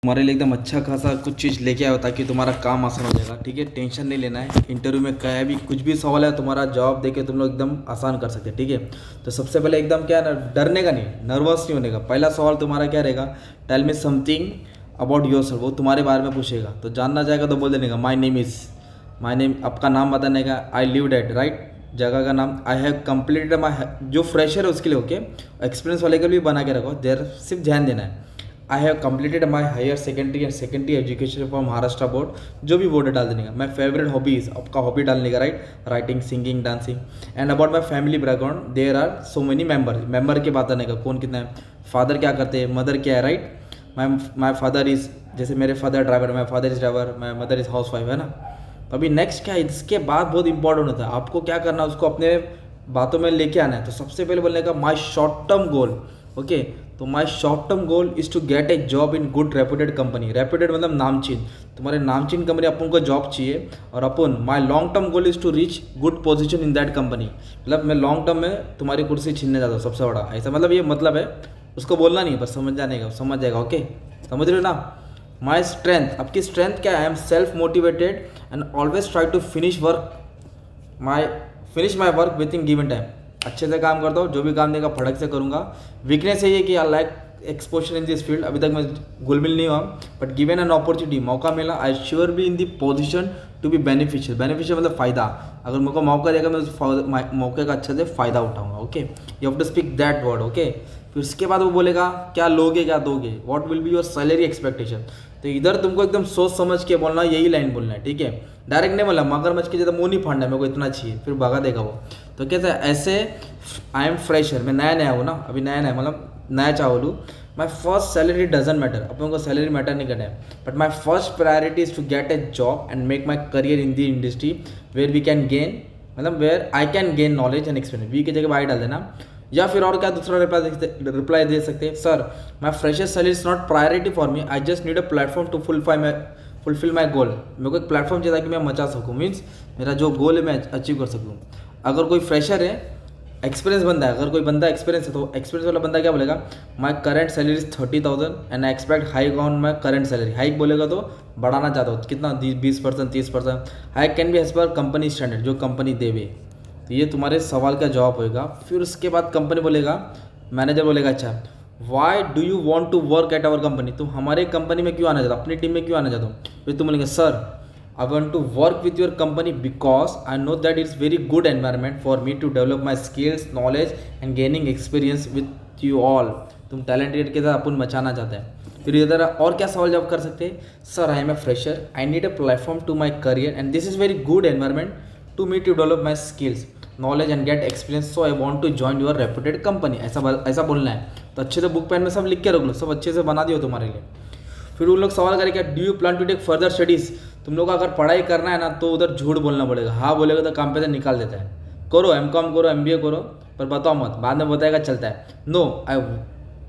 तुम्हारे लिए एकदम अच्छा खासा कुछ चीज़ लेके आया हो ताकि तुम्हारा काम आसान हो जाएगा। ठीक है, टेंशन नहीं लेना है। इंटरव्यू में क्या भी कुछ भी सवाल है तुम्हारा जवाब देके तुम लोग एकदम आसान कर सकते हैं। ठीक है, तो सबसे पहले एकदम क्या है ना, डरने का नहीं, नर्वस नहीं होने का। पहला सवाल तुम्हारा क्या रहेगा, tell me something about yourself. वो तुम्हारे बारे में पूछेगा, तो जानना चाहेगा तो बोल देने का my name is, my name, आपका नाम बताने का, आई लिव डेट, राइट, जगह का नाम, आई हैव कंप्लीटेड माई, जो फ्रेशर है उसके लिए ओके, एक्सपीरियंस वाले के लिए बना के रखो, देर सिर्फ ध्यान देना है। I have completed my higher secondary and secondary education from Maharashtra board, जो भी बोर्ड डाल देने का। माई फेवरेट हॉबीज, आपका हॉबी डालने का, right, writing, singing, dancing. And about my family background, there are so many member के बात आने का, कौन कितना है, फादर क्या करते हैं, मदर क्या है, राइट, माई फादर इज़, जैसे मेरे father driver, my father is driver, my mother is house wife, है ना। तो अभी नेक्स्ट क्या है, इसके बाद बहुत इंपॉर्टेंट होता है, आपको क्या करना है, उसको अपने बातों में लेके आना है। तो सबसे पहले बोलने का my short term goal, okay, तो my short term goal is to get a job in good reputed company. Reputed मतलब नामचीन, तुम्हारे नामचीन कंपनी अपन को जॉब चाहिए। और अपन my long term goal is to reach good position in that company, मतलब मैं लॉन्ग टर्म में तुम्हारी कुर्सी छीनने जाता हूँ सबसे बड़ा, ऐसा मतलब ये मतलब है। उसको बोलना नहीं, बस समझ जाने का, समझ जाएगा, ओके, समझ रहे हो ना। माई स्ट्रेंथ, आपकी स्ट्रेंथ क्या है, I am self motivated and always try to finish my work within given time. अच्छे से काम करता हूँ, जो भी काम देगा फटक से करूँगा। वीकनेस है ये कि I like exposure in this field, अभी तक मैं घुल-मिल नहीं हुआ, बट गिवन एन अपॉर्चुनिटी, मौका मिला, I sure be in the position to be beneficial. Beneficial मतलब फ़ायदा, अगर मेरे को मौका देगा मैं उस मौके का अच्छे से फ़ायदा उठाऊंगा, okay. You have to speak that word, okay. फिर उसके बाद वो बोलेगा क्या लोगे क्या दोगे, what will be your salary expectation. तो इधर तुमको एकदम सोच समझ के बोलना, यही लाइन बोलना है, ठीक है। डायरेक्ट नहीं बोला, मगरमच्छ के जैसे मुँह नहीं फाड़ना, मेरे को इतना चाहिए, फिर भागा देगा वो। तो कैसे ऐसे, आई एम फ्रेशर, मैं नया नया हूँ ना, अभी नया नया मतलब नया चावल। My first salary doesn't matter, अपन को सैलरी मैटर नहीं करना है, but my first priority is to get a job and make my career in the industry where we can gain, मतलब where I can gain knowledge and experience. We की जगह Y डाल देना। या फिर और क्या दूसरा रिप्लाई दे सकते हैं, sir my fresher salary is not priority for me, I just need a platform to fulfil my goal. मेरे को एक प्लेटफॉर्म चाहिए कि मैं मचा सकूँ, मीन्स मेरा जो गोल है मैं अचीव कर सकूँ। अगर कोई फ्रेशर है, एक्सपीरियंस बंदा है, अगर कोई बंदा एक्सपीरियंस है, तो एक्सपीरियंस वाला बंदा क्या बोलेगा, my current salary is 30,000 and I expect hike on my current salary. Hike बोलेगा तो बढ़ाना चाहता हूँ, कितना, 20%, 30%। Hike can be as per company standard, जो कंपनी देवे। तो ये तुम्हारे सवाल का जवाब होएगा। फिर उसके बाद कंपनी बोलेगा, मैनेजर बोलेगा, अच्छा why do you want to work at our company, तुम हमारे कंपनी में क्यों आना चाहते हो, अपनी टीम में क्यों आना चाहते हो। फिर तुम बोलेंगे, sir I want to work with your company because I know that it's very good environment for me to develop my skills, knowledge and gaining experience with you all। तुम टैलेंटेड के साथ अपन मचाना चाहते हैं। फिर इधर और क्या सवाल जवाब कर सकते हैं, sir I am a fresher, I need a platform to my career and this is very good environment to me to develop my skills, knowledge and get experience, so I want to join your reputed company. ऐसा बोलना है। तो अच्छे से book pen में सब लिख के रख लो, सब अच्छे से बना दियो तुम्हारे लिए। फिर उन लोग सवाल करेंगे, do you plan to take further studies, तुम लोग अगर पढ़ाई करना है ना तो उधर झूठ बोलना पड़ेगा। हाँ बोलेगा तो काम पे से निकाल देता है, करो एमकॉम करो, एमबीए करो, पर बताओ मत, बाद में बताएगा चलता है। No,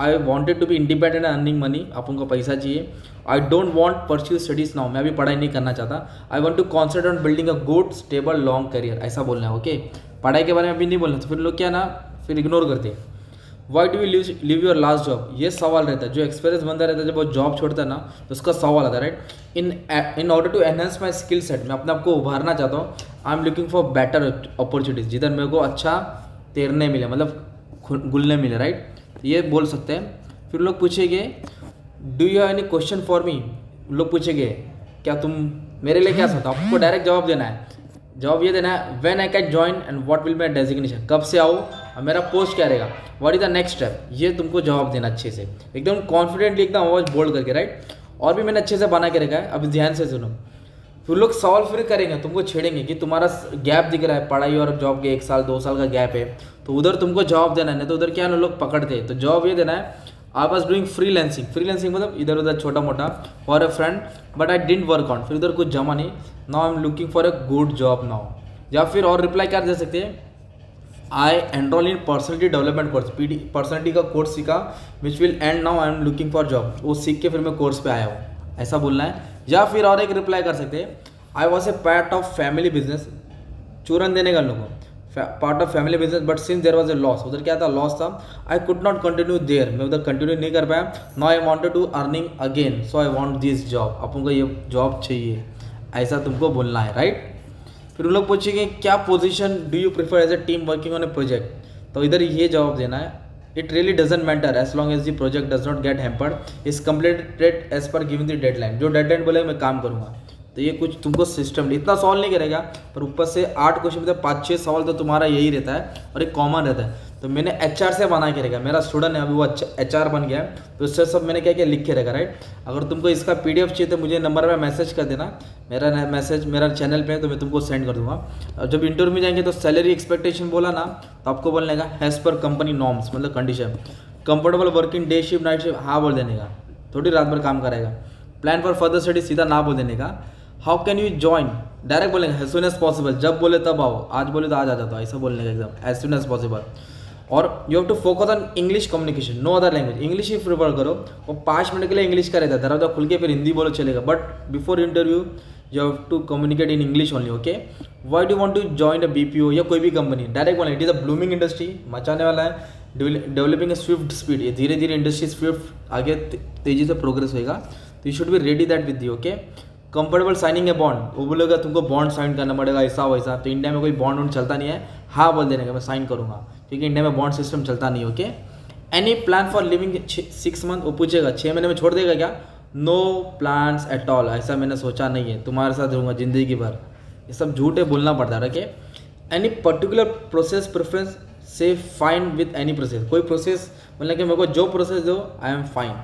I wanted to be independent and earning money, अपन को पैसा चाहिए। I don't want pursue studies now, मैं अभी पढ़ाई नहीं करना चाहता। I want to concentrate on building a good stable long career, ऐसा बोलना है, ओके। पढ़ाई के बारे में अभी नहीं बोलना। तो फिर लोग क्या ना, फिर इग्नोर करते हैं। Y do you live your last job, ये सवाल रहता है। जो एक्सपीरियंस बंदा रहता है, जब वो जॉब छोड़ता है ना, तो उसका सवाल आता है, right, in order to enhance my skill set, मैं अपने आप को उभारना चाहता हूँ। I am looking for better opportunities, जिधर मेरे को अच्छा तैरने मिले, मतलब घुलने मिले, राइट, ये बोल सकते हैं। फिर लोग पूछेंगे, do you have any question for me, लोग पूछेंगे क्या तुम मेरे लिए क्या सकते हो। आपको डायरेक्ट जवाब देना है। जवाब ये देना है, when I can join and what will my designation, कब से आऊँ और मेरा पोस्ट क्या रहेगा, what is the next step, ये तुमको जवाब देना अच्छे से, एकदम कॉन्फिडेंटली, एकदम आवाज बोल्ड करके, राइट। और भी मैंने अच्छे से बना के रखा है, अभी ध्यान से सुनो। फिर लोग सवाल फिर करेंगे, तुमको छेड़ेंगे कि तुम्हारा गैप दिख रहा है, पढ़ाई और जॉब के 1 साल 2 साल का गैप है, तो उधर तुमको जवाब देना है, नहीं तो उधर क्या ना लोग पकड़ते हैं। तो जवाब ये देना है, आई वॉज डूइंग फ्रीलांसिंग मतलब इधर उधर छोटा मोटा for a friend, but I didn't work out, फिर उधर कुछ जमा नहीं, now I am looking for a good job now. या फिर और रिप्लाई क्या दे सकते हैं, आई एनरोल इन पर्सनलिटी डेवलपमेंट कोर्स, पर्सनलिटी का कोर्स सीखा, which will and now I am looking for job, वो सीख के फिर मैं कोर्स पे आया हूँ, ऐसा बोलना है। या फिर और एक रिप्लाई कर सकते हैं, I was a part of family business, चूरन देने का लोगों, part of family business, but since there was a loss, उधर क्या था, लॉस था, I could not continue there, मैं उधर कंटिन्यू नहीं कर पाया, now I wanted to earning again, so I want this job, अपन को ये जॉब चाहिए, ऐसा तुमको बोलना है, राइट। फिर उन लोग पूछेंगे क्या position do you prefer as a team working on a project, तो इधर ये जवाब देना है, it really doesn't matter as long as the project does not get hampered is completed as per given the deadline, जो deadline बोले मैं काम करूँगा। तो ये कुछ तुमको सिस्टम इतना सॉल्व नहीं करेगा, पर ऊपर से 8 क्वेश्चन में 5-6 सवाल तो तुम्हारा यही रहता है और एक कॉमन रहता है। तो मैंने HR से बना के रखा, मेरा स्टूडेंट है अभी वो HR बन गया है, तो इससे सब मैंने क्या क्या लिख के रखा, राइट। अगर तुमको इसका PDF चाहिए तो मुझे नंबर पे मैसेज कर देना, मेरा चैनल पे, तो मैं तुमको सेंड कर दूंगा। और जब इंटरव्यू में जाएंगे तो सैलरी एक्सपेक्टेशन बोला ना, तो आपको बोलने का हैज़ पर कंपनी नॉर्म्स, मतलब condition, comfortable working day shift night shift, हाँ बोल देने का, थोड़ी रात भर काम कराएगा। प्लान फॉर फर्दर स्टडी, सीधा ना बोल देने का। How can you join, direct बोलेंगे एज सुन एज पॉसिबल, जब बोले तब आओ, आज बोले तो आज आ जाता, ऐसा बोलने का एकदम एज सुन एज पॉसिबल। और you have to focus on English communication, no other language, English ही प्रिफर करो। और 5 मिनट के लिए इंग्लिश का रहता है, दरवाजा खुल के फिर हिंदी बोलो चलेगा, but before interview you have to communicate in English only, okay. Why do want to join a BPO या कोई भी कंपनी, डायरेक्ट बोले it is a blooming industry, मचाने वाला है, डेवलपिंग ए स्विफ्ट स्पीड, ये धीरे धीरे इंडस्ट्री स्विफ्ट आगे तेजी से प्रोग्रेस होएगा, तो you should be ready that with you, okay. Comfortable signing a bond, वो बोलेगा तुमको बॉन्ड साइन करना पड़ेगा ऐसा वैसा, तो इंडिया में कोई बॉन्ड वॉन्ड चलता नहीं है, हाँ बोल देने का मैं साइन करूँगा, क्योंकि इंडिया में बॉन्ड सिस्टम चलता नहीं, okay. Any plan for living 6 month, वो पूछेगा 6 महीने में छोड़ देगा क्या, नो प्लान्स एट ऑल, ऐसा मैंने सोचा नहीं है, तुम्हारे साथ रहूँगा जिंदगी भर, ये सब झूठ है, बोलना पड़ता है, okay. Any particular process preference, से फाइन विथ एनी प्रोसेस, कोई प्रोसेस मतलब कि मेरे को जो प्रोसेस दो I am fine.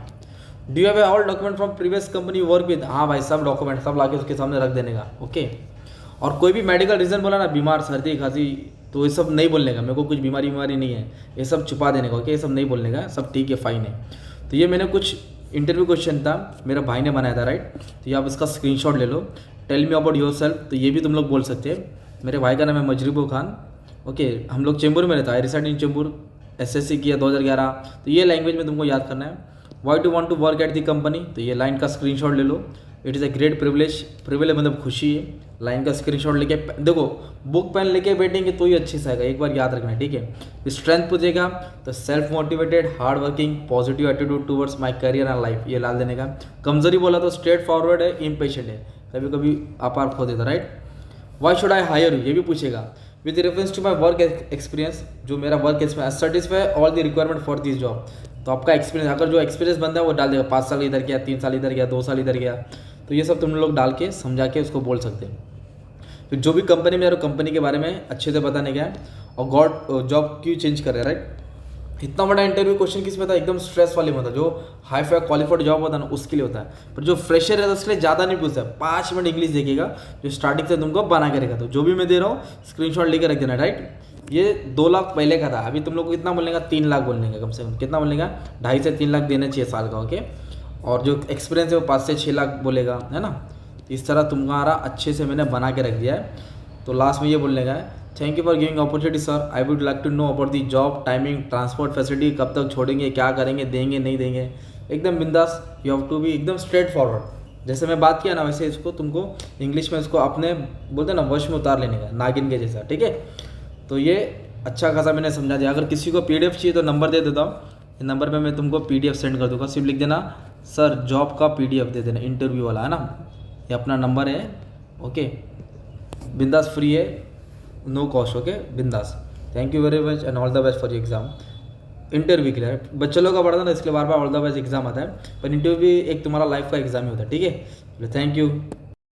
Do you have all document from previous company work with, हाँ भाई सब डॉक्यूमेंट सब लाके उसके सामने रख देने का, ओके। और कोई भी मेडिकल रीज़न बोला ना, बीमार सर्दी खांसी, तो ये सब नहीं बोलने का, मेरे को कुछ बीमारी नहीं है, ये सब छुपा देने का, ओके, ये सब नहीं बोलने का, सब ठीक है, फाइन है। तो ये मैंने कुछ इंटरव्यू क्वेश्चन था, मेरा भाई ने बनाया था, राइट। तो ये आप इसका स्क्रीनशॉट ले लो। Tell me about yourself, तो ये भी तुम लोग बोल सकते हैं। मेरे भाई का नाम है मजरूबो खान, ओके। हम लोग चेंबूर में रहता है, रिसेंट इन चेंबूर, SSC किया 2011, तो ये लैंग्वेज में तुमको याद करना है। Why to want to work at the company, तो ये लाइन का स्क्रीनशॉट ले लो। It is a great privilege, मतलब खुशी है, लाइन का स्क्रीनशॉट लेके देखो, बुक पेन लेके बैठेंगे तो ही अच्छे से आएगा, एक बार याद रखना, ठीक है। स्ट्रेंथ पूछेगा तो self motivated, hard working, positive attitude towards my career and life, ये डाल देने का। कमजोरी बोला तो स्ट्रेट फॉरवर्ड है, इम्पेशेंट है, कभी कभी अपार खो देता, right. Why should I hire you, ये भी पूछेगा with reference to my work experience, जो मेरा work experience, satisfy all the requirement for this job, तो आपका एक्सपीरियंस, अगर जो एक्सपीरियंस बनता है वो डाल देगा, 5 साल इधर गया, 3 साल इधर गया, 2 साल इधर गया, तो ये सब तुम लोग डाल के समझा के उसको बोल सकते हैं। फिर जो भी कंपनी में, कंपनी के बारे में अच्छे से बताने का है, और जॉब क्यों चेंज कर रहे हैं, राइट। इतना बड़ा इंटरव्यू क्वेश्चन किस में था, एकदम स्ट्रेस वाले में था, जो हाई फाई क्वालिफाइड जॉब होता है ना उसके लिए होता है, पर जो फ्रेशर है उसके लिए ज़्यादा नहीं पूछता है, 5 मिनट इंग्लिश देखेगा, जो स्टार्टिंग से तुमको बना के रखा। तो जो भी मैं दे रहा हूँ स्क्रीनशॉट लेकर रख देना, राइट। ये 2 लाख पहले का था, अभी तुम लोग को कितना बोलने का, 3 लाख बोलने का, कम से कम कितना बोलने का, 2.5 से 3 लाख देने चाहिए साल का, ओके। और जो एक्सपीरियंस है वो 5 से 6 लाख बोलेगा, है ना। इस तरह तुम्हारा अच्छे से मैंने बना के रख दिया है। तो लास्ट में ये बोलने का है, thank you for giving opportunity sir, I would like to know about the job, timing, transport facility, कब तक छोड़ेंगे, क्या करेंगे, देंगे नहीं देंगे, एकदम बिंदास, यू हैव टू बी एकदम स्ट्रेट फॉरवर्ड। जैसे मैं बात किया ना वैसे इसको तुमको इंग्लिश में इसको अपने बोलते हैं ना वश में उतार लेने का, नागिन के जैसा, ठीक है। तो ये अच्छा खासा मैंने समझा दिया। अगर किसी को PDF चाहिए तो नंबर दे देता हूँ, इस नंबर पे मैं तुमको PDF सेंड कर दूँगा, सिर्फ लिख देना सर जॉब का PDF दे देना, इंटरव्यू वाला, है ना। ये अपना नंबर है, ओके। बिंदास, फ्री है, नो कॉस्ट, ओके, बिंदास। Thank you very much and all the best for your exam. Interview के लिए बच्चे लोग का पढ़ता ना, इसके बार बार ऑल द बेस्ट एग्जाम आता है, पर इंटरव्यू एक तुम्हारा लाइफ का एग्जाम ही होता है, ठीक है। Thank you.